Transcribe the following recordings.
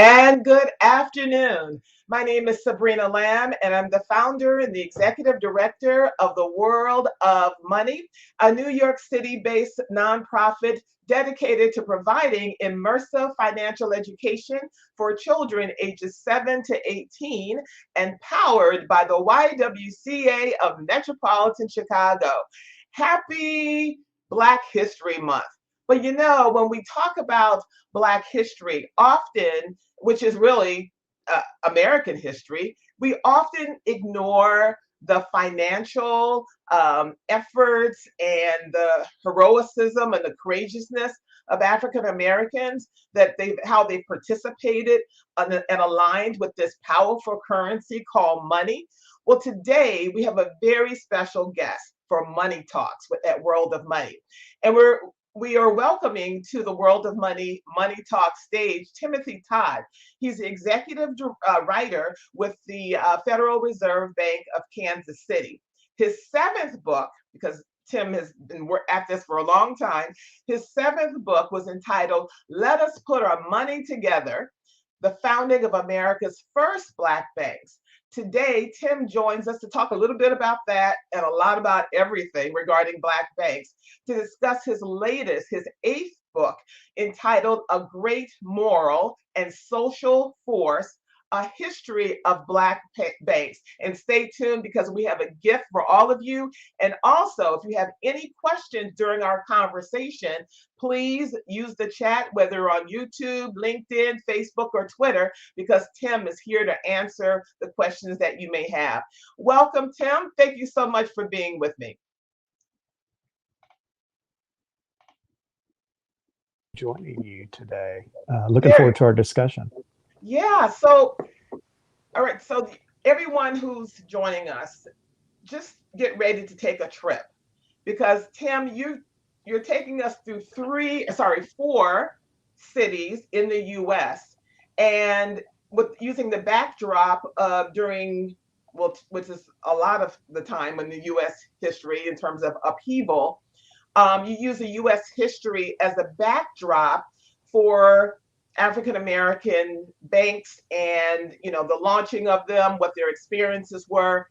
And good afternoon. My name is Sabrina Lamb, and I'm the founder and the executive director of the World of Money, a New York City based nonprofit dedicated to providing immersive financial education for children ages 7 to 18 and powered by the YWCA of Metropolitan Chicago. Happy Black History Month. But when we talk about Black history, often, which is really American history, we often ignore the financial efforts and the heroism and the courageousness of African Americans, that how they participated and aligned with this powerful currency called money. Well, today we have a very special guest for Money Talks at World of Money. And we are welcoming to the World of Money Talk stage, Timothy Todd. He's the executive writer with the Federal Reserve Bank of Kansas City. His seventh book, because Tim has been at this for a long time, his seventh book was entitled Let Us Put Our Money Together, the Founding of America's First Black Banks. Today, Tim joins us to talk a little bit about that and a lot about everything regarding Black banks, to discuss his latest, his eighth book, entitled A Great Moral and Social Force, A History of Black Banks. And stay tuned because we have a gift for all of you. And also, if you have any questions during our conversation, please use the chat, whether on YouTube, LinkedIn, Facebook, or Twitter, because Tim is here to answer the questions that you may have. Welcome, Tim. Thank you so much for being with me. Joining you today. Looking forward to our discussion. Yeah, so, all right, so everyone who's joining us, just get ready to take a trip, because Tim, you're taking us through four cities in the US, and with using the backdrop of which is a lot of the time in the US history in terms of upheaval. You use the US history as a backdrop for African American banks and the launching of them, what their experiences were.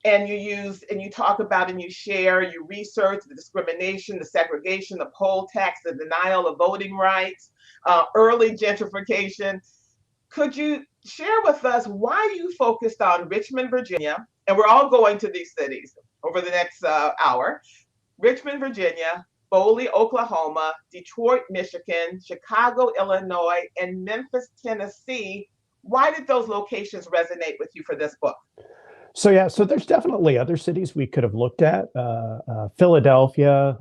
And you talk about and you share, you research the discrimination, the segregation, the poll tax, the denial of voting rights, early gentrification. Could you share with us why you focused on Richmond, Virginia? And we're all going to these cities over the next hour. Richmond, Virginia, Foley, Oklahoma, Detroit, Michigan, Chicago, Illinois, and Memphis, Tennessee. Why did those locations resonate with you for this book? So there's definitely other cities we could have looked at. Philadelphia,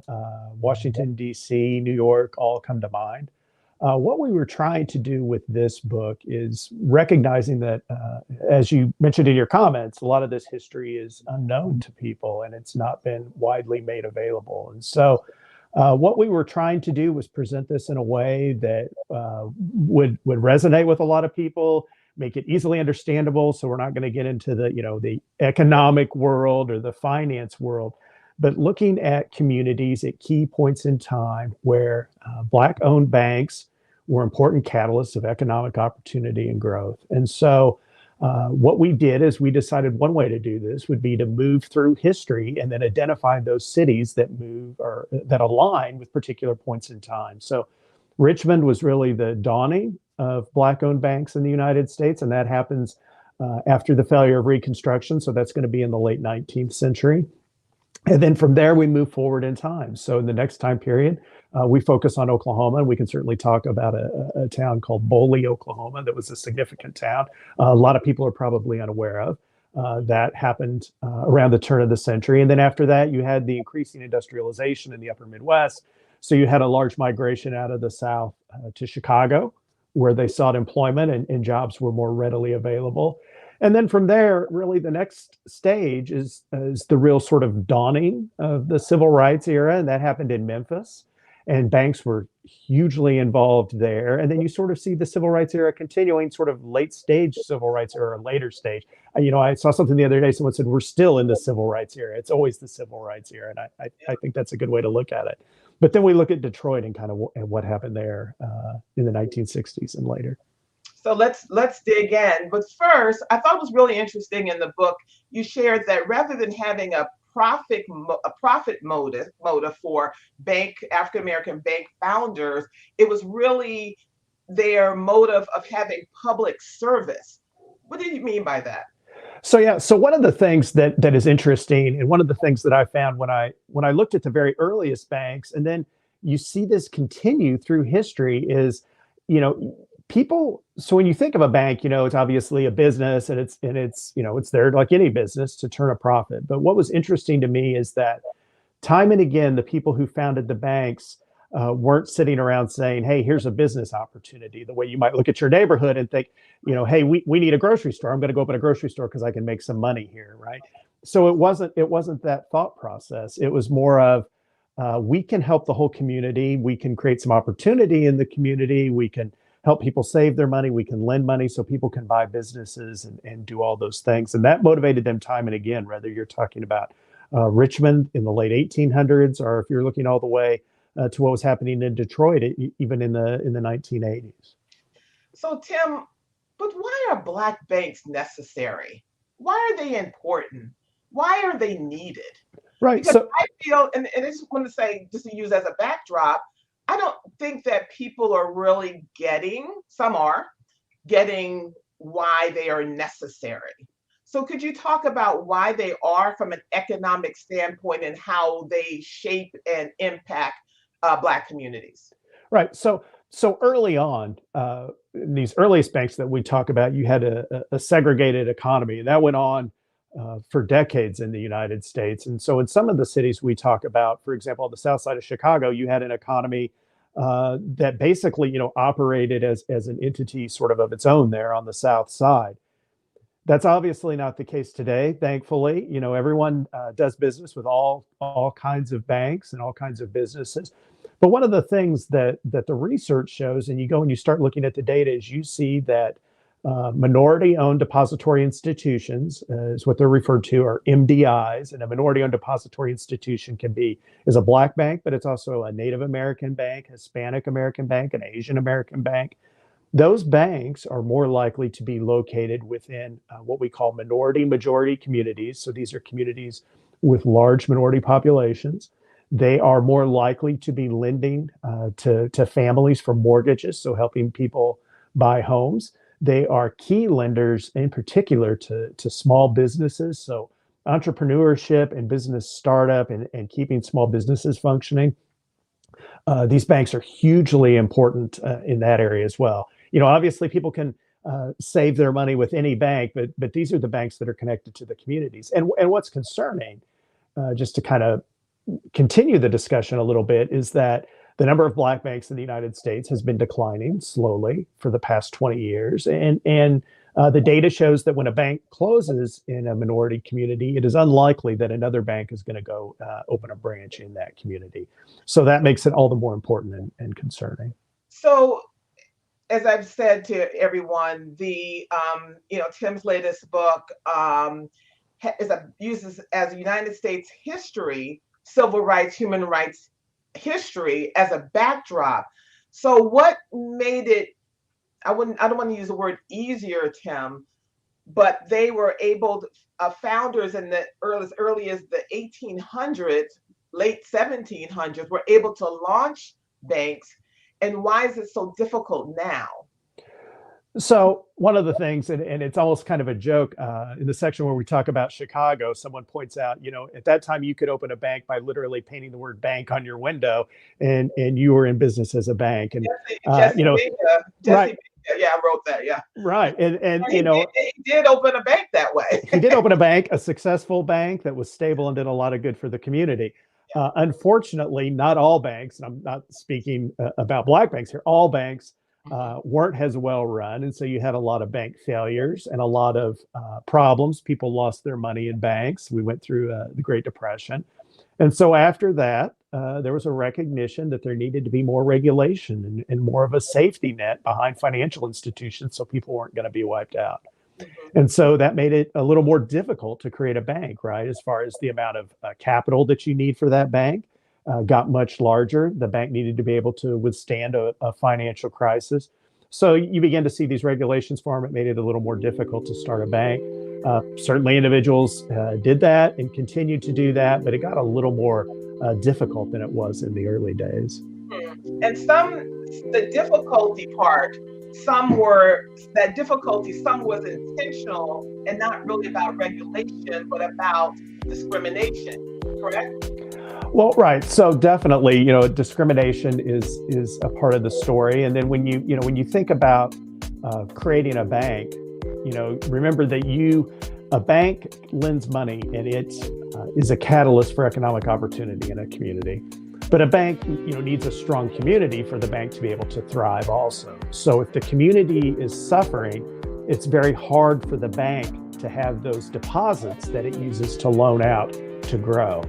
Washington, D.C., New York, all come to mind. What we were trying to do with this book is recognizing that, as you mentioned in your comments, a lot of this history is unknown to people and it's not been widely made available. And so what we were trying to do was present this in a way that would resonate with a lot of people, make it easily understandable. So we're not going to get into the economic world or the finance world, but looking at communities at key points in time where Black-owned banks were important catalysts of economic opportunity and growth. And so what we did is we decided one way to do this would be to move through history and then identify those cities that move or that align with particular points in time. So Richmond was really the dawning of Black-owned banks in the United States, and that happens after the failure of Reconstruction. So that's going to be in the late 19th century. And then from there, we move forward in time. So in the next time period, we focus on Oklahoma, and we can certainly talk about a town called Boley, Oklahoma, that was a significant town. A lot of people are probably unaware of. That happened around the turn of the century. And then after that, you had the increasing industrialization in the upper Midwest. So you had a large migration out of the South to Chicago, where they sought employment and jobs were more readily available. And then from there, really the next stage is the real sort of dawning of the civil rights era. And that happened in Memphis. And banks were hugely involved there. And then you sort of see the civil rights era continuing, sort of late stage civil rights era, later stage. I saw something the other day, someone said, we're still in the civil rights era. It's always the civil rights era. And I think that's a good way to look at it. But then we look at Detroit and kind of what happened there in the 1960s and later. So let's dig in. But first, I thought it was really interesting in the book you shared that rather than having a profit motive for bank African American bank founders, it was really their motive of having public service. What do you mean by that? So yeah, so one of the things that is interesting, and one of the things that I found when I looked at the very earliest banks, and then you see this continue through history, is you know people. So when you think of a bank, it's obviously a business, and it's it's there like any business to turn a profit. But what was interesting to me is that time and again, the people who founded the banks weren't sitting around saying, "Hey, here's a business opportunity." The way you might look at your neighborhood and think, "Hey, we need a grocery store. I'm going to go open a grocery store because I can make some money here," right? So it wasn't that thought process. It was more of we can help the whole community. We can create some opportunity in the community. We can help people save their money. We can lend money so people can buy businesses and do all those things. And that motivated them time and again, whether you're talking about Richmond in the late 1800s, or if you're looking all the way to what was happening in Detroit, even in the 1980s. So Tim, but why are black banks necessary? Why are they important? Why are they needed? Right. Because So I feel, and I just want to say, just to use as a backdrop, I don't think that people are really some are getting why they are necessary. So could you talk about why they are from an economic standpoint and how they shape and impact Black communities? right. So early on, in these earliest banks that we talk about, you had a segregated economy, and that went on for decades in the United States. And so in some of the cities we talk about, for example, on the south side of Chicago, you had an economy that basically, operated as an entity sort of its own there on the south side. That's obviously not the case today. Thankfully, everyone does business with all kinds of banks and all kinds of businesses. But one of the things that the research shows, and you go and you start looking at the data, is you see that minority-owned depository institutions is what they're referred to, are MDIs, and a minority-owned depository institution is a Black bank, but it's also a Native American bank, Hispanic American bank, an Asian American bank. Those banks are more likely to be located within what we call minority majority communities. So these are communities with large minority populations. They are more likely to be lending to families for mortgages, so helping people buy homes. They are key lenders in particular to small businesses. So entrepreneurship and business startup and keeping small businesses functioning. These banks are hugely important in that area as well. Obviously people can save their money with any bank, but these are the banks that are connected to the communities. And what's concerning, just to kind of continue the discussion a little bit, is that the number of Black banks in the United States has been declining slowly for the past 20 years. And the data shows that when a bank closes in a minority community, it is unlikely that another bank is going to go open a branch in that community. So that makes it all the more important and concerning. So as I've said to everyone, Tim's latest book uses as United States history, civil rights, human rights history as a backdrop. So what made it? I don't want to use the word easier, Tim, but they were able. Founders in the early as the 1800s, late 1700s, were able to launch banks. And why is it so difficult now? So one of the things, and it's almost kind of a joke in the section where we talk about Chicago, someone points out, at that time you could open a bank by literally painting the word bank on your window, and you were in business as a bank. And Jesse Vega, right, yeah, I wrote that, yeah. right, and he did open a bank that way. He did open a bank, a successful bank that was stable and did a lot of good for the community. Unfortunately, not all banks, and I'm not speaking about Black banks here, all banks weren't as well run. And so you had a lot of bank failures and a lot of problems. People lost their money in banks. We went through the Great Depression. And so after that, there was a recognition that there needed to be more regulation and more of a safety net behind financial institutions so people weren't going to be wiped out. And so that made it a little more difficult to create a bank, right? As far as the amount of capital that you need for that bank got much larger. The bank needed to be able to withstand a financial crisis. So you begin to see these regulations form. It made it a little more difficult to start a bank. Certainly individuals did that and continued to do that, but it got a little more difficult than it was in the early days. And the difficulty part, some was intentional and not really about regulation, but about discrimination, correct? Well, right. So definitely, discrimination is a part of the story. And then when you think about creating a bank, remember that a bank lends money and it is a catalyst for economic opportunity in a community. But a bank, needs a strong community for the bank to be able to thrive also. So if the community is suffering, it's very hard for the bank to have those deposits that it uses to loan out to grow.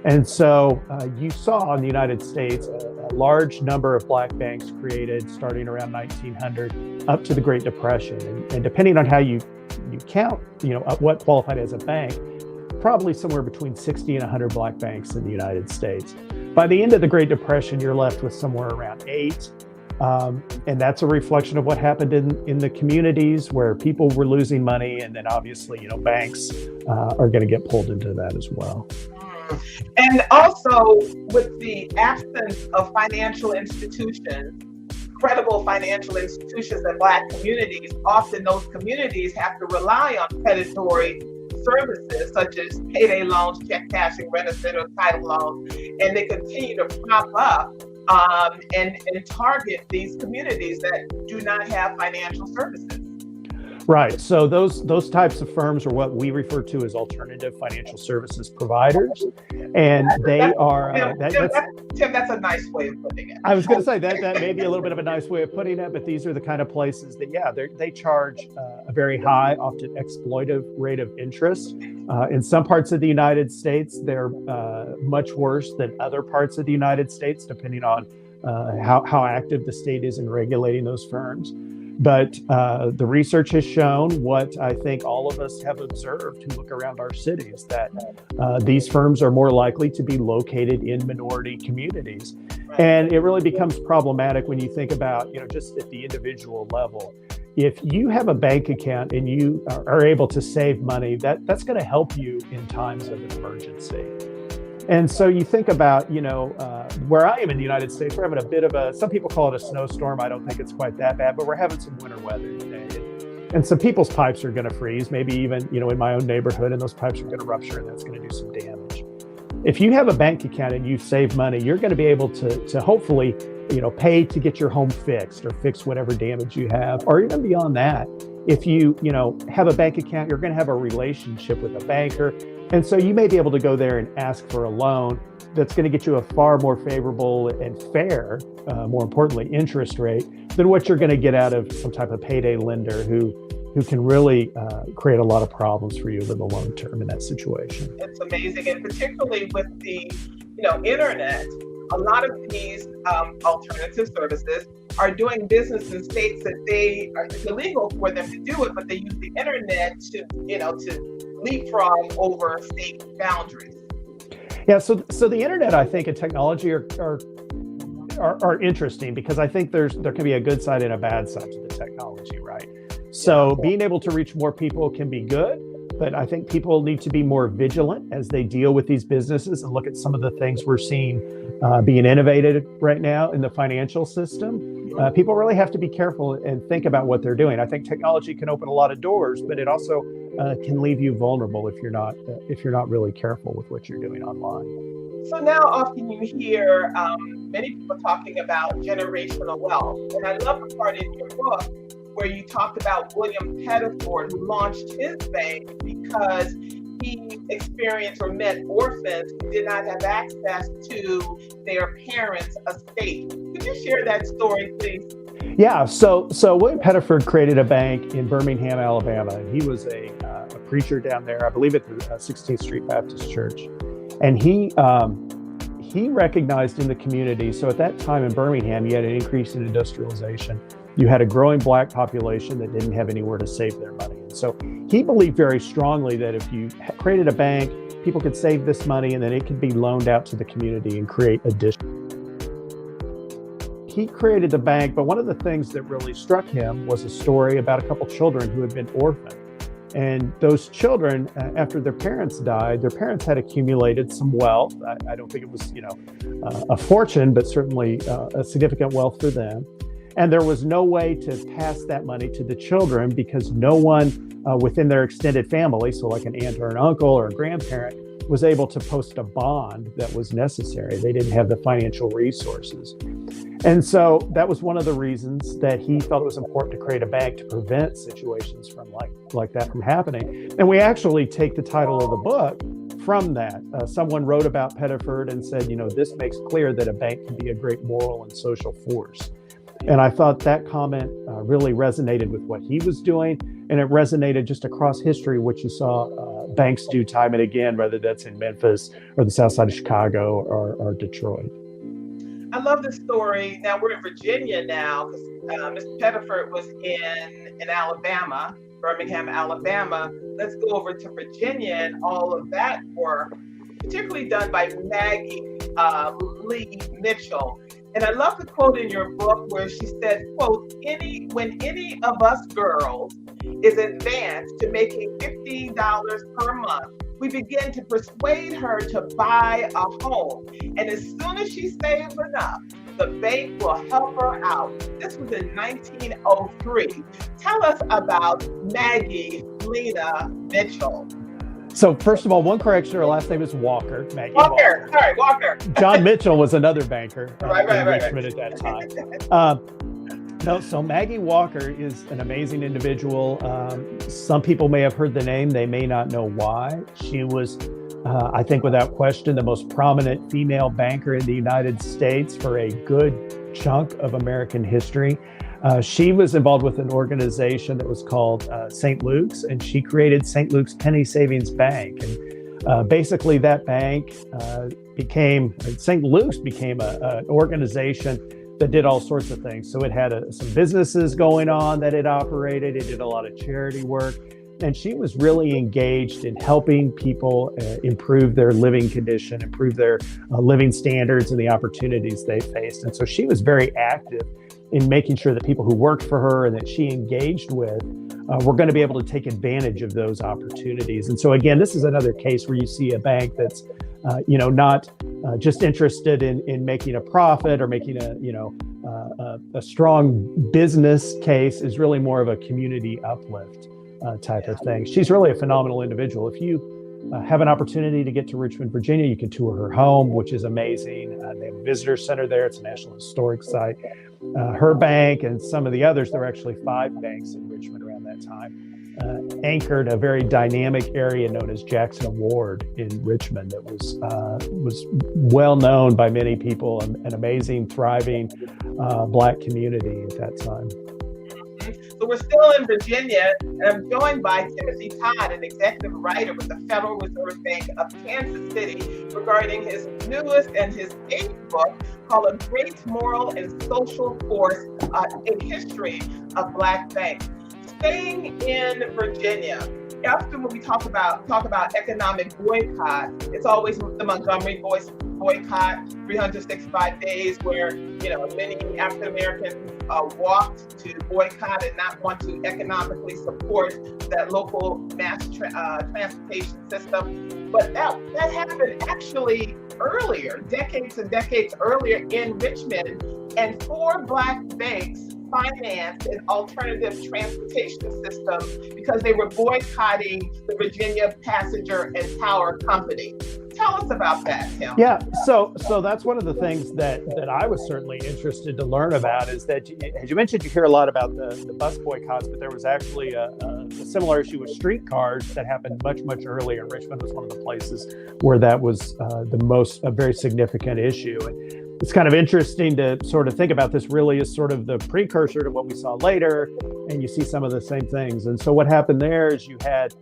And so you saw in the United States a large number of black banks created starting around 1900 up to the Great Depression. And depending on how you count, what qualified as a bank, probably somewhere between 60 and 100 black banks in the United States. By the end of the Great Depression, you're left with somewhere around 8. And that's a reflection of what happened in the communities where people were losing money. And then obviously, banks are going to get pulled into that as well. And also with the absence of financial institutions, credible financial institutions in Black communities, often those communities have to rely on predatory services such as payday loans, check cashing, rent-a-center, title loans, and they continue to prop up and target these communities that do not have financial services. Right. So those types of firms are what we refer to as alternative financial services providers, and they are. Tim, that's a nice way of putting it. I was going to say that may be a little bit of a nice way of putting it, but these are the kind of places that, they charge a very high, often exploitive rate of interest. In some parts of the United States, they're much worse than other parts of the United States, depending on how active the state is in regulating those firms. But the research has shown what I think all of us have observed who look around our cities, that these firms are more likely to be located in minority communities. And it really becomes problematic when you think about, just at the individual level. If you have a bank account and you are able to save money, that's going to help you in times of emergency. And so you think about, where I am in the United States, we're having a bit of some people call it a snowstorm. I don't think it's quite that bad, but we're having some winter weather today. And some people's pipes are going to freeze, maybe even, in my own neighborhood, and those pipes are going to rupture and that's going to do some damage. If you have a bank account and you save money, you're going to be able to hopefully, pay to get your home fixed or fix whatever damage you have, or even beyond that. If you, have a bank account, you're going to have a relationship with a banker. And so you may be able to go there and ask for a loan that's going to get you a far more favorable and fair, more importantly, interest rate than what you're going to get out of some type of payday lender who can really create a lot of problems for you in the long term in that situation. It's amazing. And particularly with the, internet, a lot of these alternative services are doing business in states that it's illegal for them to do it, but they use the internet to leapfrog over state boundaries. Yeah, so the internet, I think, and technology are interesting because I think there can be a good side and a bad side to the technology, right? So being able to reach more people can be good, but I think people need to be more vigilant as they deal with these businesses and look at some of the things we're seeing being innovated right now in the financial system. People really have to be careful and think about what they're doing. I think technology can open a lot of doors, but it also can leave you vulnerable if you're not really careful with what you're doing online. So now often you hear many people talking about generational wealth. And I love the part in your book where you talked about William Pettiford, who launched his bank because he experienced or met orphans who did not have access to their parents' estate. Could you share that story, please? Yeah, so William Pettiford created a bank in Birmingham, Alabama, and he was a preacher down there, I believe at the 16th Street Baptist Church. And he recognized in the community, so at that time in Birmingham, you had an increase in industrialization. You had a growing Black population that didn't have anywhere to save their money. And so he believed very strongly that if you created a bank, people could save this money and then it could be loaned out to the community and create additional. he created the bank, but one of the things that really struck him was a story about a couple children who had been orphaned. And those children, after their parents died, their parents had accumulated some wealth. I don't think it was, a fortune, but certainly a significant wealth for them. And there was no way to pass that money to the children because no one within their extended family, so like an aunt or an uncle or a grandparent, was able to post a bond that was necessary. They didn't have the financial resources. And so that was one of the reasons that he felt it was important to create a bank to prevent situations from like that from happening. And we actually take the title of the book from that. Someone wrote about Pettiford and said, this makes clear that a bank can be a great moral and social force. And I thought that comment really resonated with what he was doing. And it resonated just across history, what you saw banks do time and again, whether that's in Memphis or the south side of Chicago or Detroit. I love this story. Now we're in Virginia now because Mr. Pettiford was in Alabama, Birmingham, Alabama. Let's go over to Virginia and all of that work, particularly done by Maggie Lee Mitchell. And I love the quote in your book where she said, quote, when any of us girls is advanced to making $50 per month, we begin to persuade her to buy a home. And as soon as she saves enough, the bank will help her out. This was in 1903. Tell us about Maggie Lena Mitchell. So first of all, one correction, her last name is Walker. Maggie Walker. Sorry, Walker. John Mitchell was another banker in Richmond at that time. So Maggie Walker is an amazing individual. Some people may have heard the name. They may not know why. She was, I think without question, the most prominent female banker in the United States for a good chunk of American history. She was involved with an organization that was called St. Luke's, and she created St. Luke's Penny Savings Bank. And basically that bank St. Luke's became an organization that did all sorts of things. So it had some businesses going on that it operated. It did a lot of charity work. And she was really engaged in helping people improve their living condition, improve their living standards and the opportunities they faced. And so she was very active in making sure that people who worked for her and that she engaged with were going to be able to take advantage of those opportunities. And so again, this is another case where you see a bank that's not just interested in making a profit or making a strong business case, is really more of a community uplift type of thing. She's really a phenomenal individual. If you have an opportunity to get to Richmond, Virginia, you can tour her home, which is amazing. They have a visitor center there. It's a National Historic Site. Her bank and some of the others, there were actually 5 banks in Richmond around that time, anchored a very dynamic area known as Jackson Ward in Richmond that was well known by many people, an amazing, thriving Black community at that time. So we're still in Virginia, and I'm joined by Timothy Todd, an executive writer with the Federal Reserve Bank of Kansas City, regarding his newest and his 8th book called A Great Moral and Social Force, A History of Black Banks. Staying in Virginia, often when we talk about economic boycott, it's always the Montgomery boycott, 365 days, where many African Americans walked to boycott and not want to economically support that local mass transportation system. But that happened actually earlier, decades and decades earlier in Richmond, and 4 Black banks financed an alternative transportation system because they were boycotting the Virginia Passenger and Power Company. Tell us about that, Tim. Yeah, so that's one of the things that I was certainly interested to learn about, is that, as you mentioned, you hear a lot about the bus boycotts, but there was actually a similar issue with streetcars that happened much, much earlier. Richmond was one of the places where that was a very significant issue. And it's kind of interesting to sort of think about this really as sort of the precursor to what we saw later, and you see some of the same things. And so what happened there is you had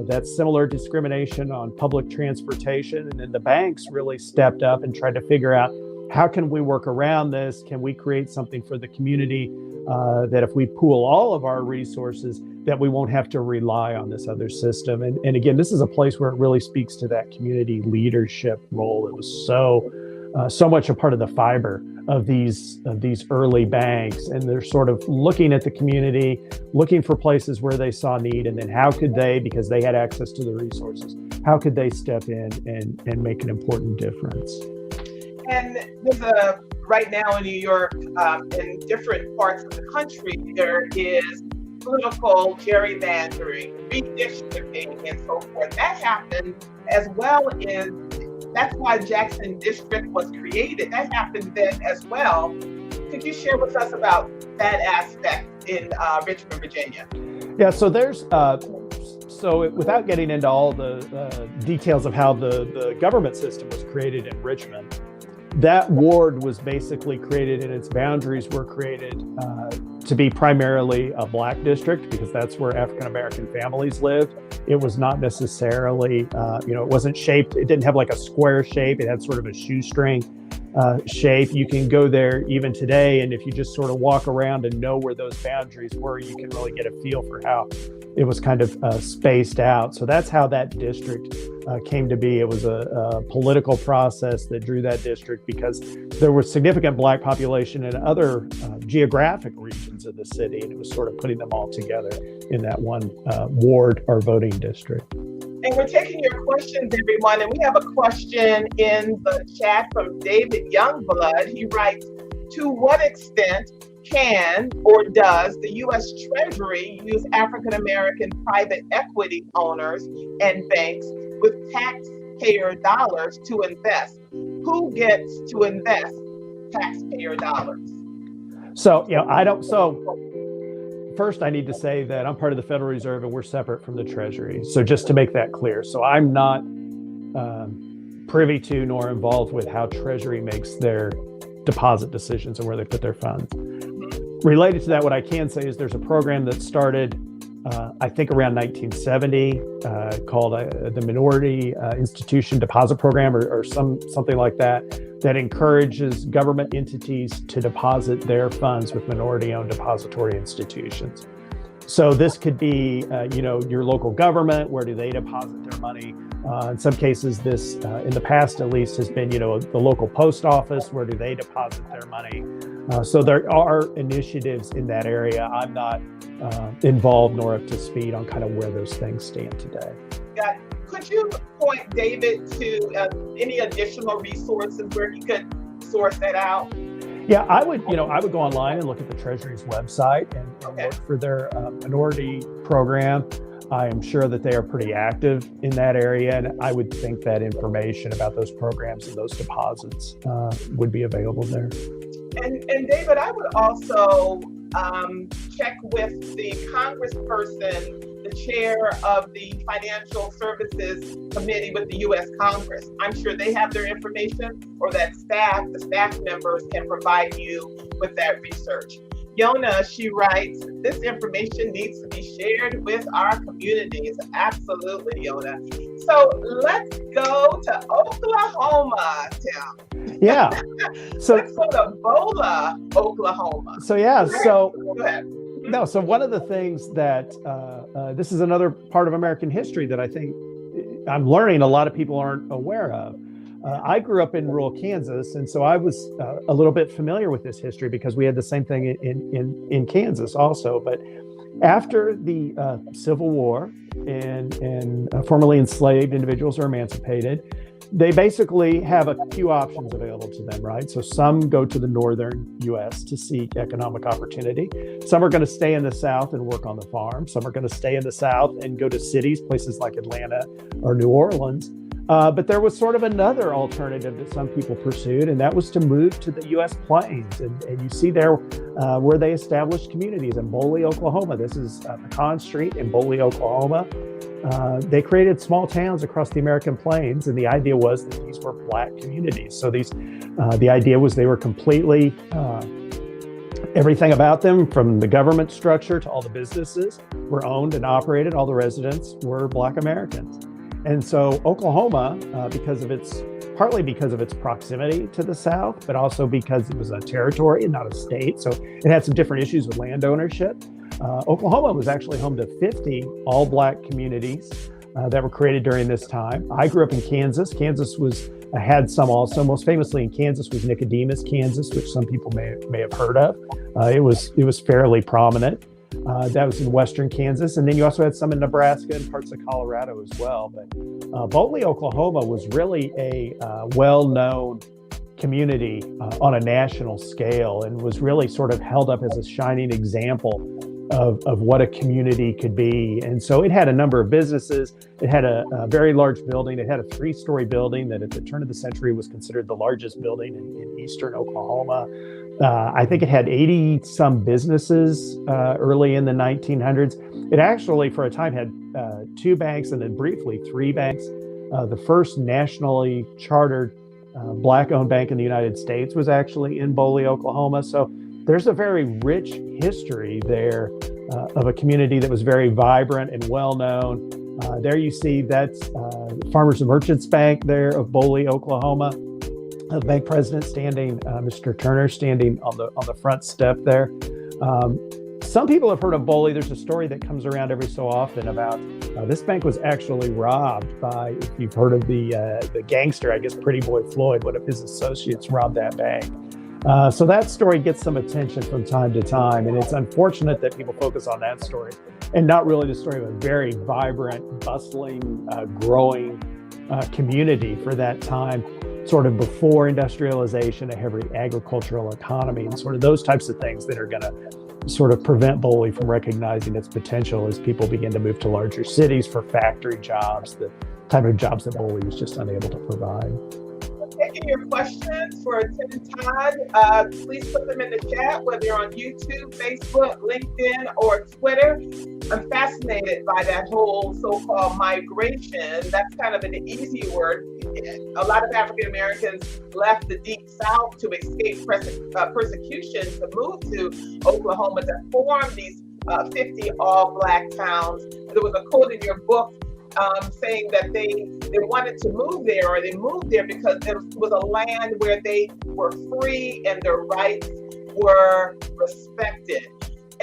that similar discrimination on public transportation, and then the banks really stepped up and tried to figure out, how can we work around this? Can we create something for the community that if we pool all of our resources, that we won't have to rely on this other system? And again, this is a place where it really speaks to that community leadership role. It was so so much a part of the fiber of these early banks. And they're sort of looking at the community, looking for places where they saw need, and then how could they, because they had access to the resources, how could they step in and make an important difference? And there's right now in New York, in different parts of the country, there is political gerrymandering, redistricting, and so forth. That happened as well as, that's why Jackson District was created. That happened then as well. Could you share with us about that aspect in Richmond, Virginia? Yeah, so there's, without getting into all the details of how the government system was created in Richmond, that ward was basically created and its boundaries were created to be primarily a Black district because that's where African-American families lived. It was not necessarily, it wasn't shaped, it didn't have like a square shape, it had sort of a shoestring shape. You can go there even today, and if you just sort of walk around and know where those boundaries were, you can really get a feel for how it was kind of spaced out. So that's how that district came to be. It was a political process that drew that district because there was significant Black population in other geographic regions of the city, and it was sort of putting them all together in that one ward or voting district. And we're taking your questions, everyone. And we have a question in the chat from David Youngblood. He writes, to what extent can or does the U.S. Treasury use African-American private equity owners and banks with taxpayer dollars to invest? Who gets to invest taxpayer dollars? First, I need to say that I'm part of the Federal Reserve and we're separate from the Treasury. So just to make that clear. So I'm not privy to nor involved with how Treasury makes their deposit decisions and where they put their funds. Related to that, what I can say is there's a program that started, I think around 1970 called the Minority Institution Deposit Program or something like that encourages government entities to deposit their funds with minority-owned depository institutions. So this could be, your local government. Where do they deposit their money? In some cases, this, in the past at least, has been, the local post office. Where do they deposit their money? So there are initiatives in that area. I'm not involved nor up to speed on kind of where those things stand today. Got it. Could you point David to any additional resources where he could source that out? Yeah, I would go online and look at the Treasury's website and look for their minority program. I am sure that they are pretty active in that area, and I would think that information about those programs and those deposits would be available there. And David, I would also check with the congressperson, the chair of the Financial Services Committee with the U.S. Congress. I'm sure they have their information, or that the staff members can provide you with that research. Yona, she writes, this information needs to be shared with our communities. Absolutely, Yona. So let's go to Oklahoma, Tim. Yeah. So let's go to Bola, Oklahoma. So yeah. So go ahead. No. So one of the things that this is another part of American history that I think I'm learning a lot of people aren't aware of. I grew up in rural Kansas, and so I was a little bit familiar with this history because we had the same thing in Kansas also. But after the Civil War and formerly enslaved individuals are emancipated, they basically have a few options available to them, right? So some go to the northern U.S. to seek economic opportunity. Some are going to stay in the South and work on the farm. Some are going to stay in the South and go to cities, places like Atlanta or New Orleans. But there was sort of another alternative that some people pursued, and that was to move to the U.S. Plains. And you see there where they established communities in Boley, Oklahoma. This is Pecan Street in Boley, Oklahoma. They created small towns across the American Plains, and the idea was that these were Black communities. So the idea was they were completely, everything about them, from the government structure to all the businesses, were owned and operated. All the residents were Black Americans. And so Oklahoma, partly because of its proximity to the South, but also because it was a territory and not a state, so it had some different issues with land ownership. Oklahoma was actually home to 50 all-Black communities that were created during this time. I grew up in Kansas. Kansas had some also. Most famously in Kansas was Nicodemus, Kansas, which some people may have heard of. It was fairly prominent. That was in western Kansas, and then you also had some in Nebraska and parts of Colorado as well. But Boley, Oklahoma, was really a well-known community on a national scale, and was really sort of held up as a shining example of what a community could be. And so it had a number of businesses. It had a very large building. It had a 3-story building that at the turn of the century was considered the largest building in eastern Oklahoma. I think it had 80 some businesses early in the 1900s. It actually, for a time, had 2 banks and then briefly 3 banks. The first nationally chartered Black-owned bank in the United States was actually in Boley, Oklahoma. So there's a very rich history there of a community that was very vibrant and well-known. There you see that's Farmers and Merchants Bank there of Boley, Oklahoma. The bank president standing, Mr. Turner, standing on the front step there. Some people have heard of Boley. There's a story that comes around every so often about this bank was actually robbed by, if you've heard of the gangster, I guess Pretty Boy Floyd, one of his associates robbed that bank. So that story gets some attention from time to time, and it's unfortunate that people focus on that story and not really the story of a very vibrant, bustling, growing community for that time, sort of before industrialization, a heavy agricultural economy, and sort of those types of things that are going to sort of prevent Boley from recognizing its potential as people begin to move to larger cities for factory jobs, the type of jobs that Boley was just unable to provide. Taking your questions for Tim and Todd. Please put them in the chat, whether you're on YouTube, Facebook, LinkedIn, or Twitter. I'm fascinated by that whole so-called migration. That's kind of an easy word. A lot of African Americans left the Deep South to escape persecution to move to Oklahoma to form these 50 all-Black towns. There was a quote in your book saying that they wanted to move there, or they moved there because there was a land where they were free and their rights were respected.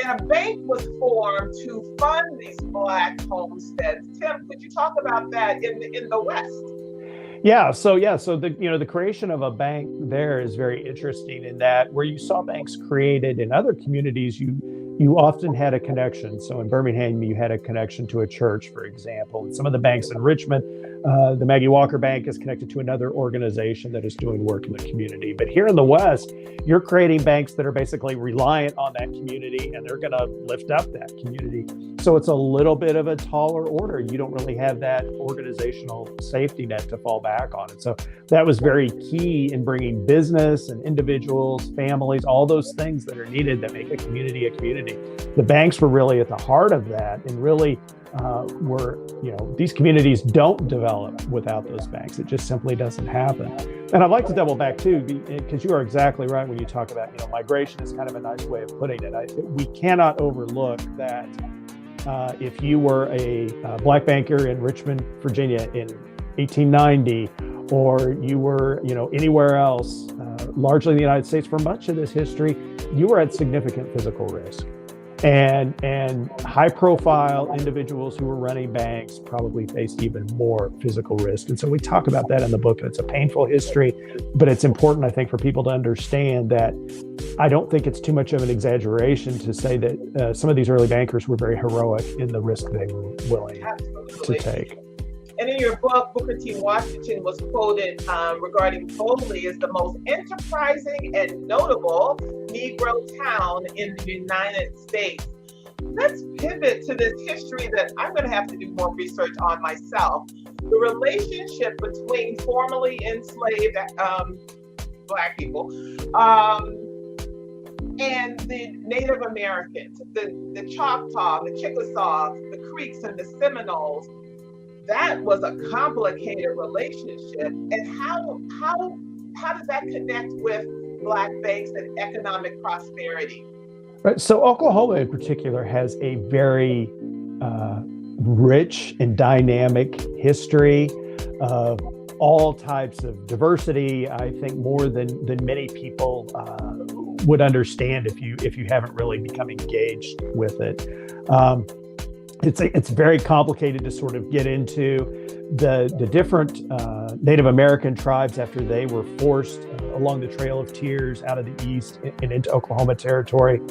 And a bank was formed to fund these Black homesteads. Tim, could you talk about that in the West? So the creation of a bank there is very interesting in that where you saw banks created in other communities, you often had a connection. So in Birmingham, you had a connection to a church, for example. And some of the banks in Richmond, the Maggie Walker Bank is connected to another organization that is doing work in the community. But here in the West, you're creating banks that are basically reliant on that community, and they're going to lift up that community. So it's a little bit of a taller order. You don't really have that organizational safety net to fall back on. And so that was very key in bringing business and individuals, families, all those things that are needed that make a community a community. The banks were really at the heart of that, and really these communities don't develop without those banks. It just simply doesn't happen. And I'd like to double back too, because you are exactly right when you talk about, migration is kind of a nice way of putting it. We cannot overlook that if you were a Black banker in Richmond, Virginia in 1890, or you were, anywhere else, largely in the United States for much of this history, you were at significant physical risk. And high-profile individuals who were running banks probably faced even more physical risk. And so we talk about that in the book, and it's a painful history, but it's important, I think, for people to understand that I don't think it's too much of an exaggeration to say that some of these early bankers were very heroic in the risk they were willing to take. And in your book, Booker T. Washington was quoted regarding Boley as the most enterprising and notable Negro town in the United States. Let's pivot to this history that I'm going to have to do more research on myself. The relationship between formerly enslaved Black people and the Native Americans, the Choctaw, the Chickasaws, the Creeks, and the Seminoles. That was a complicated relationship. And how does that connect with Black banks and economic prosperity? Right. So Oklahoma in particular has a very rich and dynamic history of all types of diversity. I think more than many people would understand if you haven't really become engaged with it. it's very complicated to sort of get into the different Native American tribes after they were forced along the Trail of Tears out of the east and into Oklahoma territory.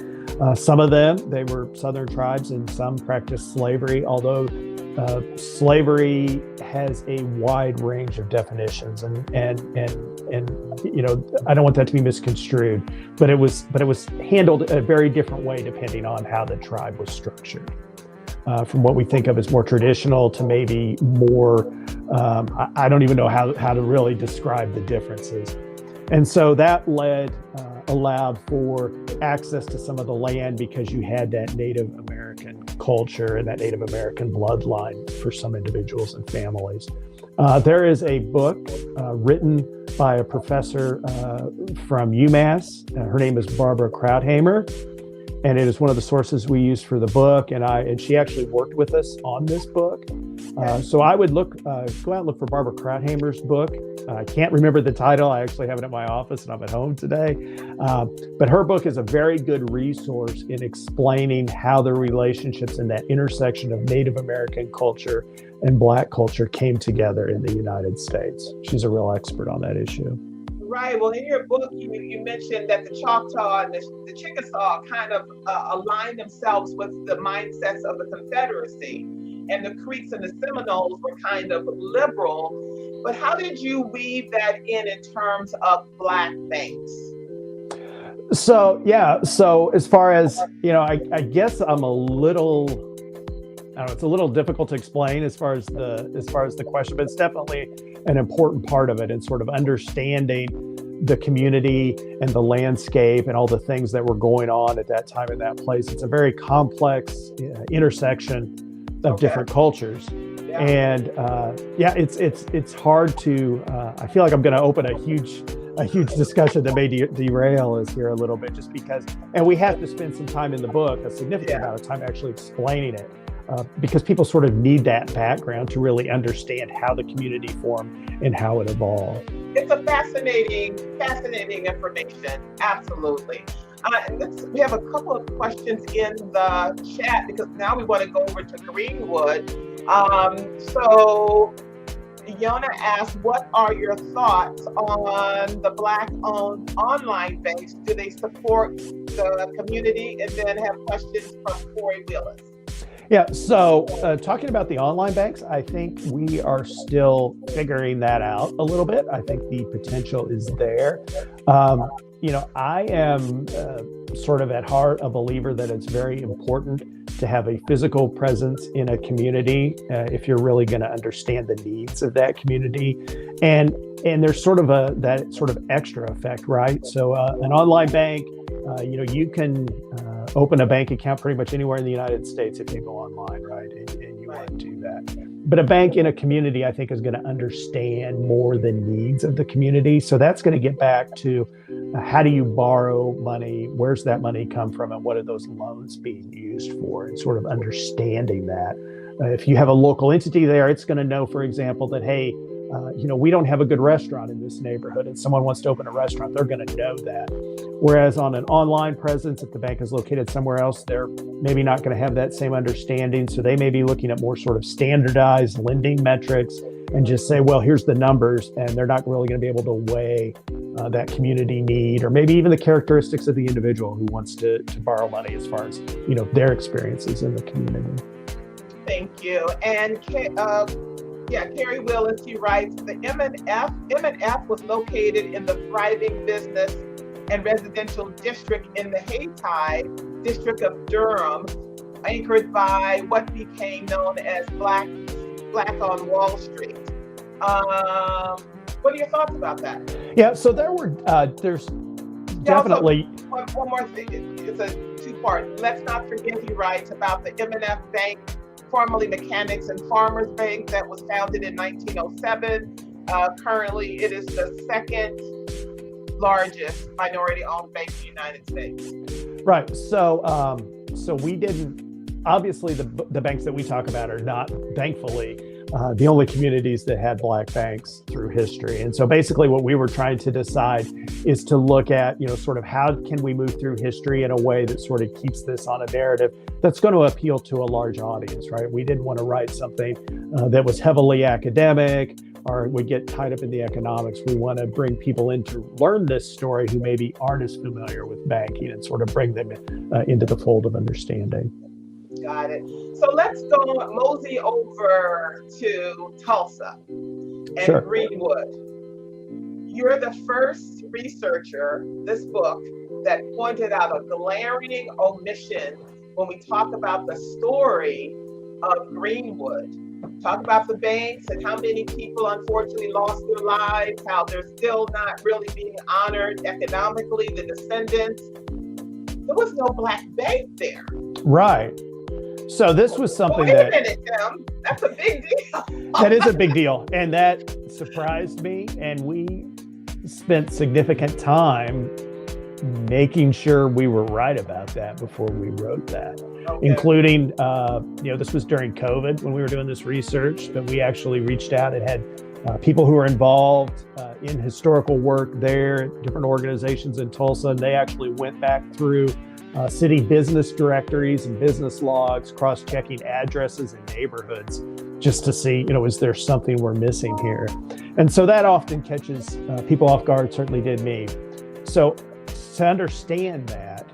Some of them, they were Southern tribes, and some practiced slavery, although slavery has a wide range of definitions, and you know, I don't want that to be misconstrued, but it was handled a very different way depending on how the tribe was structured. From what we think of as more traditional to maybe more, I don't even know how to really describe the differences. And so that allowed for access to some of the land because you had that Native American culture and that Native American bloodline for some individuals and families. There is a book written by a professor from UMass. Her name is Barbara Krauthammer, and it is one of the sources we used for the book. And she actually worked with us on this book. So I would go out and look for Barbara Krauthammer's book. I can't remember the title. I actually have it at my office and I'm at home today. But her book is a very good resource in explaining how the relationships in that intersection of Native American culture and Black culture came together in the United States. She's a real expert on that issue. Right. Well, in your book, you mentioned that the Choctaw and the Chickasaw kind of aligned themselves with the mindsets of the Confederacy, and the Creeks and the Seminoles were kind of liberal. But how did you weave that in terms of Black banks? So, yeah. So as far as, you know, I guess I'm a little, I don't know, it's a little difficult to explain as far as the question, but it's definitely an important part of it, and sort of understanding the community and the landscape and all the things that were going on at that time in that place. It's a very complex intersection of different cultures. Yeah. And it's hard to, I feel like I'm going to open a huge discussion that may derail us here a little bit, just because, and we have to spend some time in the book, a significant amount of time actually explaining it. Because people sort of need that background to really understand how the community formed and how it evolved. It's a fascinating information. Absolutely. We have a couple of questions in the chat, because now we want to go over to Greenwood. So Yona asked, what are your thoughts on the Black-owned online banks? Do they support the community? And then have questions from Corey Willis. Yeah, so talking about the online banks, I think we are still figuring that out a little bit. I think the potential is there. You know, I am sort of at heart a believer that it's very important to have a physical presence in a community if you're really going to understand the needs of that community. And there's sort of that sort of extra effect, right? So an online bank, you know, you can open a bank account pretty much anywhere in the United States if you go online, right? And you want to do that. But a bank in a community, I think, is going to understand more the needs of the community. So that's going to get back to how do you borrow money? Where's that money come from? And what are those loans being used for? And sort of understanding that. If you have a local entity there, it's going to know, for example, that, hey, you know, we don't have a good restaurant in this neighborhood and someone wants to open a restaurant, they're going to know that. Whereas on an online presence, if the bank is located somewhere else, they're maybe not going to have that same understanding. So they may be looking at more sort of standardized lending metrics and just say, well, here's the numbers, and they're not really going to be able to weigh that community need, or maybe even the characteristics of the individual who wants to borrow money as far as, you know, their experiences in the community. Thank you. And Carrie Willis, he writes, the M&F was located in the thriving business and residential district in the Hayti district of Durham, anchored by what became known as Black on Wall Street. What are your thoughts about that? Yeah, so there's definitely... One more thing, it's a two-part. Let's not forget, he writes about the M&F Bank, formerly Mechanics and Farmers Bank, that was founded in 1907. Currently, it is the second largest minority-owned bank in the United States. Right. So we didn't. Obviously, the banks that we talk about are not, thankfully, the only communities that had Black banks through history. And so basically what we were trying to decide is to look at, sort of how can we move through history in a way that sort of keeps this on a narrative that's going to appeal to a large audience, right? We didn't want to write something that was heavily academic or we get tied up in the economics. We want to bring people in to learn this story who maybe aren't as familiar with banking and sort of bring them into the fold of understanding. Got it. So let's go mosey over to Tulsa and Sure. Greenwood. You're the first researcher, this book, that pointed out a glaring omission when we talk about the story of Greenwood. Talk about the banks and how many people unfortunately lost their lives, how they're still not really being honored economically, the descendants. There was no Black bank there. Right. So this was something Wait a minute, Tim. That's a big deal. That is a big deal. And that surprised me. And we spent significant time making sure we were right about that before we wrote that, including, this was during COVID when we were doing this research, but we actually reached out and had people who were involved in historical work there, different organizations in Tulsa, and they actually went back through city business directories and business logs, cross-checking addresses and neighborhoods just to see, is there something we're missing here? And so that often catches people off guard, certainly did me. So to understand that,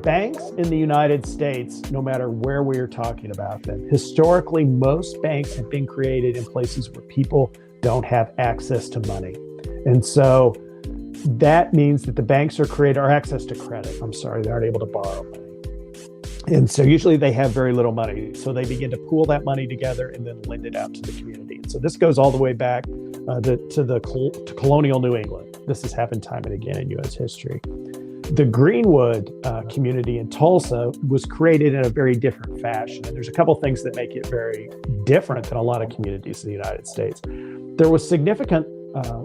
banks in the United States, no matter where we are talking about them, historically, most banks have been created in places where people don't have access to money. And so that means that the banks are created, or access to credit. They aren't able to borrow money. And so usually they have very little money. So they begin to pool that money together and then lend it out to the community. And so this goes all the way back to colonial New England. This has happened time and again in U.S. history. The Greenwood community in Tulsa was created in a very different fashion. And there's a couple things that make it very different than a lot of communities in the United States. There was significant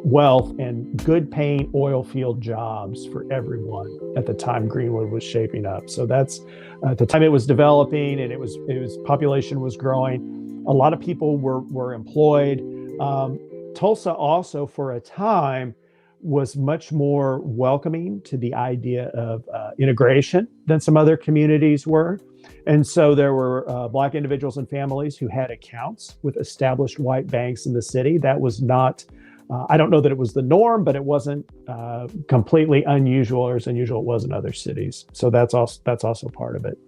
wealth and good paying oil field jobs for everyone at the time Greenwood was shaping up. So that's at the time it was developing and it was population was growing. A lot of people were employed. Tulsa also for a time was much more welcoming to the idea of integration than some other communities were. And so there were Black individuals and families who had accounts with established white banks in the city. That was not, I don't know that it was the norm, but it wasn't completely unusual or as unusual it was in other cities. So that's also part of it.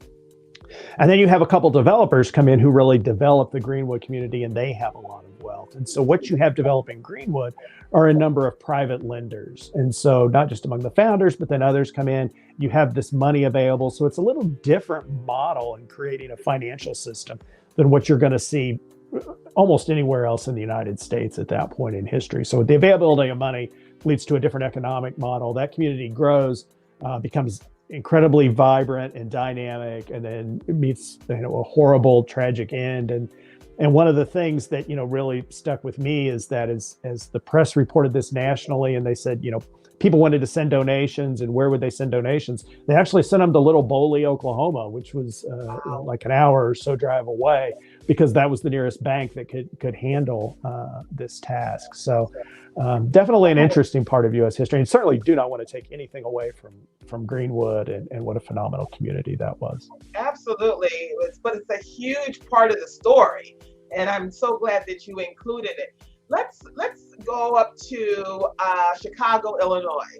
And then you have a couple developers come in who really develop the Greenwood community, and they have a lot of wealth. And so what you have developing Greenwood are a number of private lenders. And so not just among the founders, but then others come in, you have this money available. So it's a little different model in creating a financial system than what you're going to see almost anywhere else in the United States at that point in history. So the availability of money leads to a different economic model. That community grows, becomes incredibly vibrant and dynamic, and then it meets a horrible, tragic end. And one of the things that really stuck with me is that as the press reported this nationally, and they said people wanted to send donations, and where would they send donations? They actually sent them to Little Boley, Oklahoma, which was like an hour or so drive away, because that was the nearest bank that could handle this task. So definitely an interesting part of U.S. history, and certainly do not want to take anything away from Greenwood and what a phenomenal community that was. Absolutely, but it's a huge part of the story, and I'm so glad that you included it. Let's go up to Chicago, Illinois,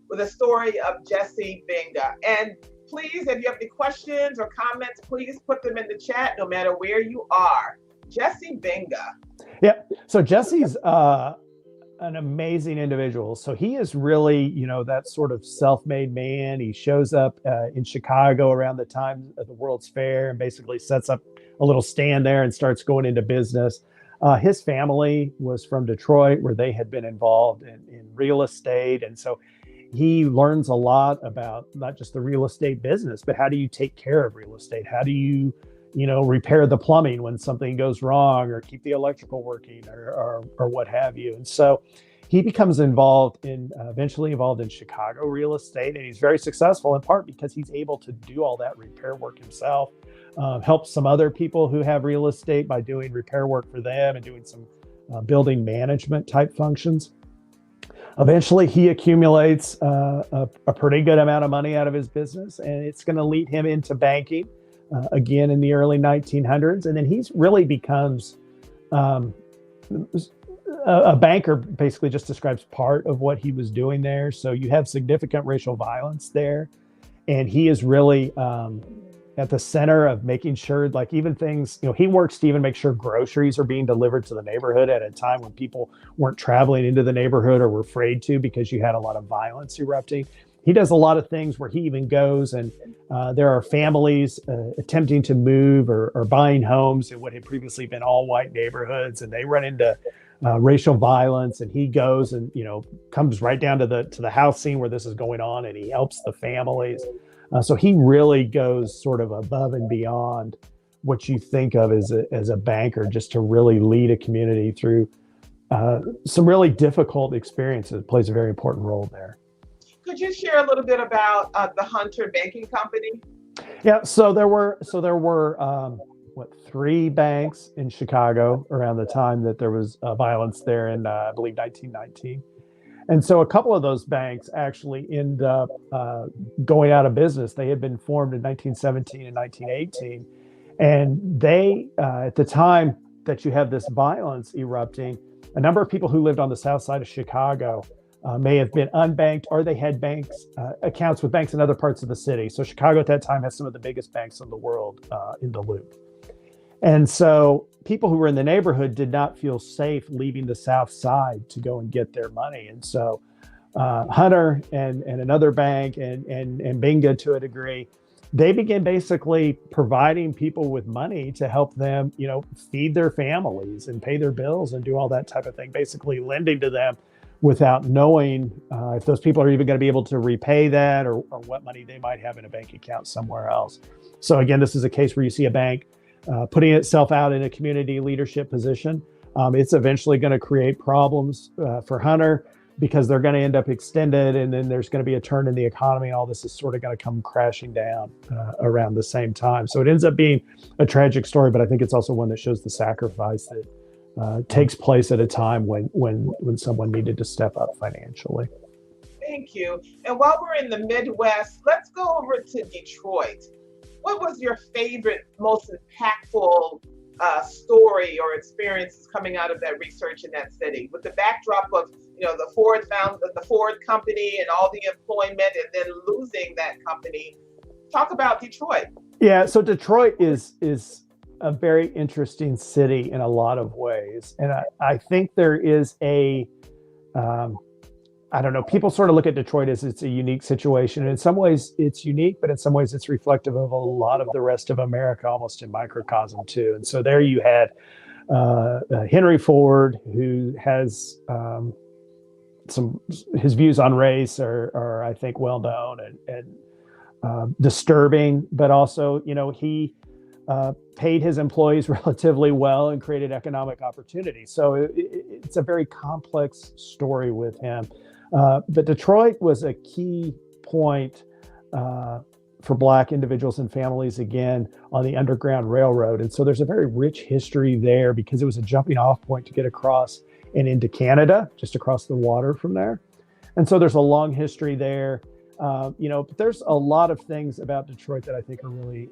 with a story of Jesse Binga. And please, if you have any questions or comments, please put them in the chat, no matter where you are. Jesse Binga. Yeah. So Jesse's an amazing individual. So he is really, that sort of self-made man. He shows up in Chicago around the time of the World's Fair and basically sets up a little stand there and starts going into business. His family was from Detroit, where they had been involved in real estate. And so he learns a lot about not just the real estate business, but how do you take care of real estate? How do you, repair the plumbing when something goes wrong, or keep the electrical working, or what have you. And so he becomes eventually involved in Chicago real estate, and he's very successful in part because he's able to do all that repair work himself. helped some other people who have real estate by doing repair work for them and doing some building management type functions. Eventually, he accumulates a pretty good amount of money out of his business, and it's going to lead him into banking again in the early 1900s. And then he's really becomes a banker. Basically just describes part of what he was doing there. So you have significant racial violence there. And he is really at the center of making sure, like even things, he works to even make sure groceries are being delivered to the neighborhood at a time when people weren't traveling into the neighborhood or were afraid to because you had a lot of violence erupting. He does a lot of things where he even goes and there are families attempting to move or buying homes in what had previously been all white neighborhoods, and they run into racial violence, and he goes and comes right down to the house scene where this is going on, and he helps the families. So he really goes sort of above and beyond what you think of as a banker, just to really lead a community through some really difficult experiences. It plays a very important role there. Could you share a little bit about the Hunter Banking Company? Yeah, so there were three banks in Chicago around the time that there was violence there in I believe 1919. And so a couple of those banks actually end up going out of business. They had been formed in 1917 and 1918. And they, at the time that you have this violence erupting, a number of people who lived on the south side of Chicago may have been unbanked, or they had banks accounts with banks in other parts of the city. So Chicago at that time has some of the biggest banks in the world in the Loop. And so people who were in the neighborhood did not feel safe leaving the south side to go and get their money. And so Hunter and another bank and Binga to a degree, they began basically providing people with money to help them, feed their families and pay their bills and do all that type of thing, basically lending to them without knowing if those people are even going to be able to repay that or what money they might have in a bank account somewhere else. So again, this is a case where you see a bank putting itself out in a community leadership position. It's eventually going to create problems for Hunter because they're going to end up extended, and then there's going to be a turn in the economy, and all this is sort of going to come crashing down around the same time. So it ends up being a tragic story, but I think it's also one that shows the sacrifice that takes place at a time when someone needed to step up financially. Thank you. And while we're in the Midwest, let's go over to Detroit. What was your favorite, most impactful story or experiences coming out of that research in that city, with the backdrop of the Ford company and all the employment, and then losing that company? Talk about Detroit. Yeah, so Detroit is a very interesting city in a lot of ways, and I think there is I don't know, people sort of look at Detroit as it's a unique situation. And in some ways it's unique, but in some ways it's reflective of a lot of the rest of America, almost in microcosm too. And so there you had Henry Ford, who has his views on race are I think well known and disturbing, but also, he paid his employees relatively well and created economic opportunity. So it's a very complex story with him. But Detroit was a key point for Black individuals and families, again, on the Underground Railroad. And so there's a very rich history there because it was a jumping off point to get across and into Canada, just across the water from there. And so there's a long history there. But there's a lot of things about Detroit that I think are really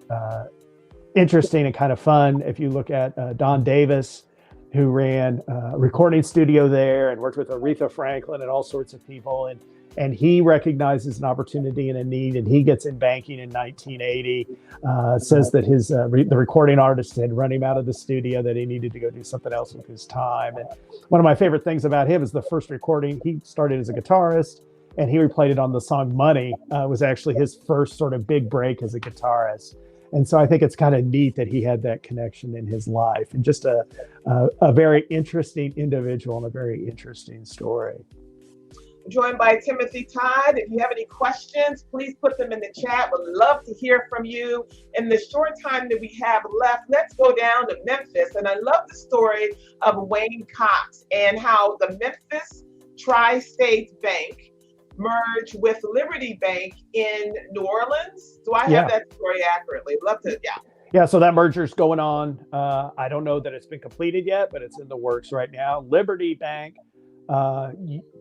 interesting and kind of fun. If you look at Don Davis, who ran a recording studio there and worked with Aretha Franklin and all sorts of people. And he recognizes an opportunity and a need, and he gets in banking in 1980, says that the recording artist had run him out of the studio, that he needed to go do something else with his time. And one of my favorite things about him is the first recording. He started as a guitarist, and he replayed it on the song Money. Was actually his first sort of big break as a guitarist. And so I think it's kind of neat that he had that connection in his life, and just a very interesting individual and a very interesting story. Joined by Timothy Todd. If you have any questions, please put them in the chat. Would love to hear from you. In the short time that we have left, let's go down to Memphis. And I love the story of Wayne Cox and how the Memphis Tri-State Bank merged with Liberty Bank in New Orleans. Do I have that story accurately? Love to, yeah. Yeah, so that merger's going on. I don't know that it's been completed yet, but it's in the works right now. Liberty Bank,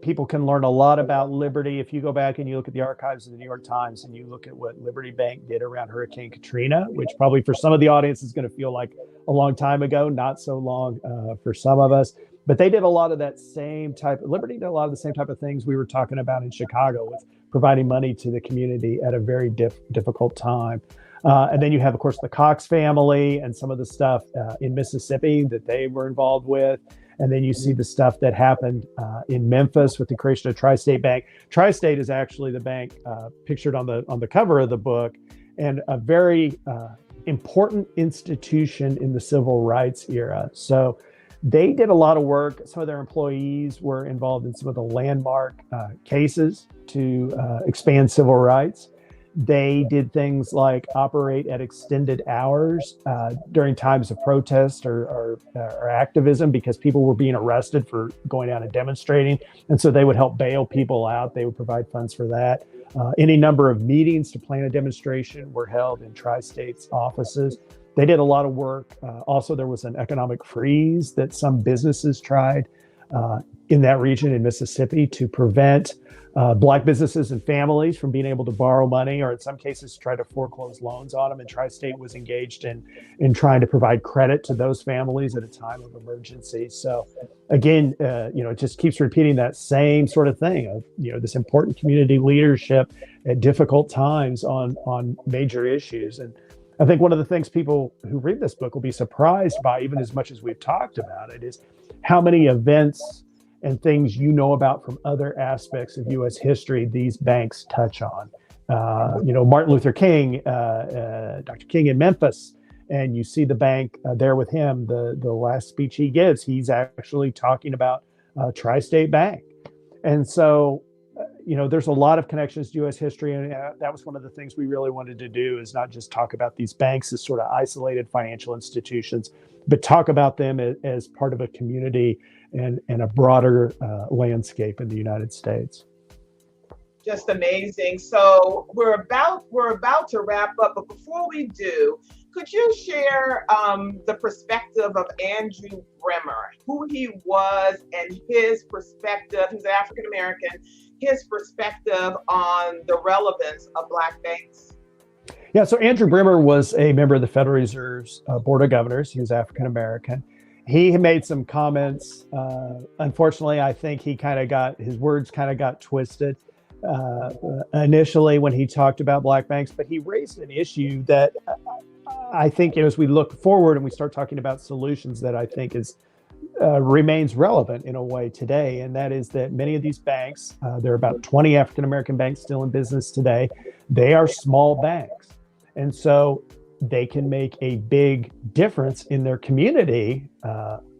people can learn a lot about Liberty if you go back and you look at the archives of the New York Times and you look at what Liberty Bank did around Hurricane Katrina, which probably for some of the audience is going to feel like a long time ago, not so long for some of us. But they did a lot of that same type. Liberty did a lot of the same type of things we were talking about in Chicago with providing money to the community at a very difficult time. And then you have, of course, the Cox family and some of the stuff in Mississippi that they were involved with. And then you see the stuff that happened in Memphis with the creation of Tri-State Bank. Tri-State is actually the bank pictured on the cover of the book, and a very important institution in the civil rights era. So they did a lot of work. Some of their employees were involved in some of the landmark cases to expand civil rights. They did things like operate at extended hours during times of protest or activism because people were being arrested for going out and demonstrating. And so they would help bail people out. They would provide funds for that. Any number of meetings to plan a demonstration were held in Tri-State's offices. They did a lot of work. Also, there was an economic freeze that some businesses tried in that region in Mississippi to prevent Black businesses and families from being able to borrow money, or in some cases try to foreclose loans on them. And Tri-State was engaged in trying to provide credit to those families at a time of emergency. So again, it just keeps repeating that same sort of thing of, this important community leadership at difficult times on major issues. And I think one of the things people who read this book will be surprised by, even as much as we've talked about it, is how many events and things about from other aspects of U.S. history these banks touch on. Martin Luther King, Dr. King in Memphis, and you see the bank there with him. The last speech he gives, he's actually talking about Tri-State Bank. And so, there's a lot of connections to U.S. history, and that was one of the things we really wanted to do, is not just talk about these banks as sort of isolated financial institutions, but talk about them as part of a community and a broader landscape in the United States. Just amazing. So we're about to wrap up, but before we do, could you share the perspective of Andrew Bremer, who he was and his perspective? He's African American. His perspective on the relevance of Black banks. Yeah, so Andrew Bremer was a member of the Federal Reserve's Board of Governors. He was African American. He made some comments. Unfortunately, I think his words kind of got twisted initially when he talked about Black banks, but he raised an issue that I think, as we look forward and we start talking about solutions, that I think remains relevant in a way today. And that is that many of these banks, there are about 20 African American banks still in business today. They are small banks. And so they can make a big difference in their community,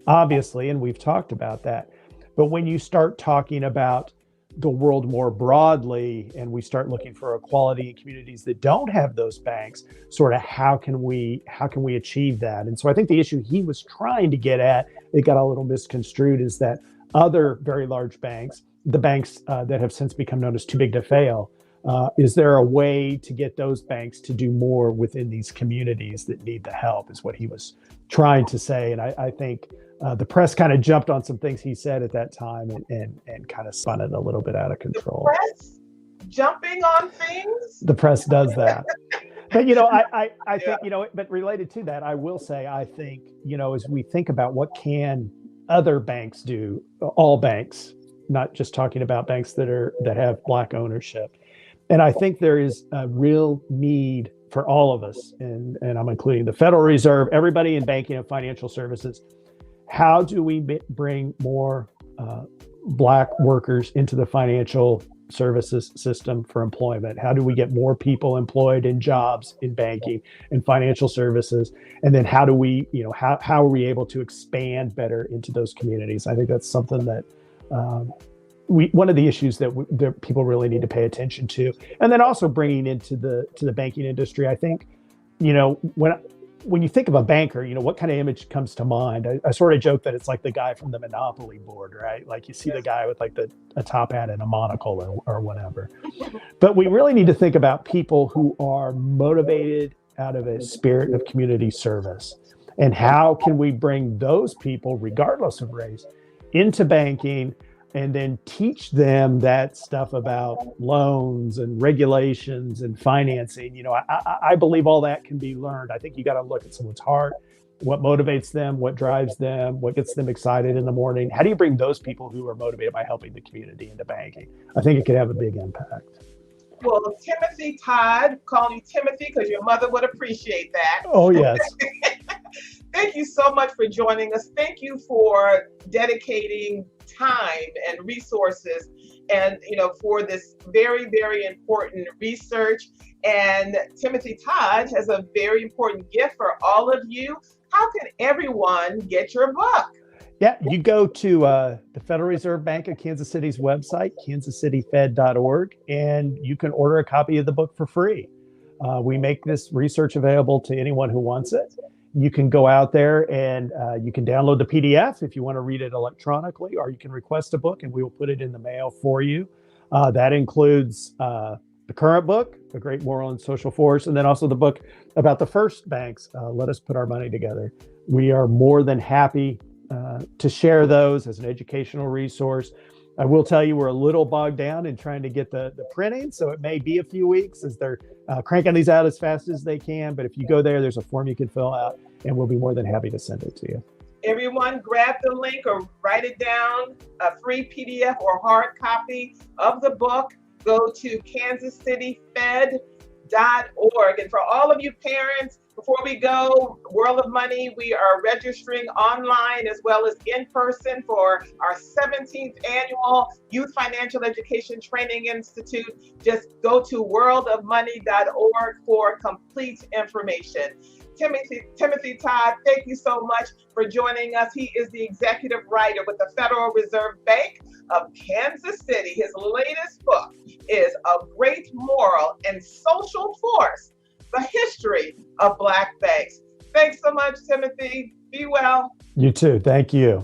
obviously, and we've talked about that. But when you start talking about the world more broadly, and we start looking for equality in communities that don't have those banks, sort of how can we achieve that? And so I think the issue he was trying to get at, it got a little misconstrued, is that other very large banks, the banks that have since become known as too big to fail, is there a way to get those banks to do more within these communities that need the help, is what he was trying to say. And I think the press kind of jumped on some things he said at that time and kind of spun it a little bit out of control. The press jumping on things? The press does that. But, I think, but related to that, I will say, I think, as we think about what can other banks do, all banks, not just talking about banks that have Black ownership. And I think there is a real need for all of us, and I'm including the Federal Reserve, everybody in banking and financial services. How do we bring more Black workers into the financial services system for employment? How do we get more people employed in jobs in banking and financial services? And then how do we, how are we able to expand better into those communities? I think that's something that one of the issues that people really need to pay attention to. And then also bringing into the banking industry. I think, when you think of a banker, what kind of image comes to mind? I sort of joke that it's like the guy from the Monopoly board, right? Like you see the guy with like a top hat and a monocle or whatever. But we really need to think about people who are motivated out of a spirit of community service. And how can we bring those people, regardless of race, into banking and then teach them that stuff about loans and regulations and financing? You know, I believe all that can be learned. I think you got to look at someone's heart, what motivates them, what drives them, what gets them excited in the morning. How do you bring those people who are motivated by helping the community into banking? I think it could have a big impact. Well, Timothy Todd, calling you Timothy because your mother would appreciate that. Oh, yes. Thank you so much for joining us. Thank you for dedicating time and resources and, you know, for this very, very important research. And Timothy Todd has a very important gift for all of you. How can everyone get your book? Yeah, you go to the Federal Reserve Bank of Kansas City's website, kansascityfed.org, and you can order a copy of the book for free. We make this research available to anyone who wants it. You can go out there and you can download the PDF if you want to read it electronically, or you can request a book and we will put it in the mail for you. That includes the current book, A Great Moral and Social Force, and then also the book about the first banks, Let Us Put Our Money Together. We are more than happy to share those as an educational resource. I will tell you, we're a little bogged down in trying to get the printing, so it may be a few weeks as they're cranking these out as fast as they can. But if you go there, there's a form you can fill out, and we'll be more than happy to send it to you. Everyone grab the link or write it down, a free PDF or hard copy of the book. Go to kansascityfed.org. And for all of you parents, before we go, World of Money, we are registering online as well as in person for our 17th annual Youth Financial Education Training Institute. Just go to worldofmoney.org for complete information. Timothy Todd, thank you so much for joining us. He is the executive writer with the Federal Reserve Bank of Kansas City. His latest book is A Great Moral and Social Force, The History of Black Banks. Thanks so much, Timothy. Be well. You too. Thank you.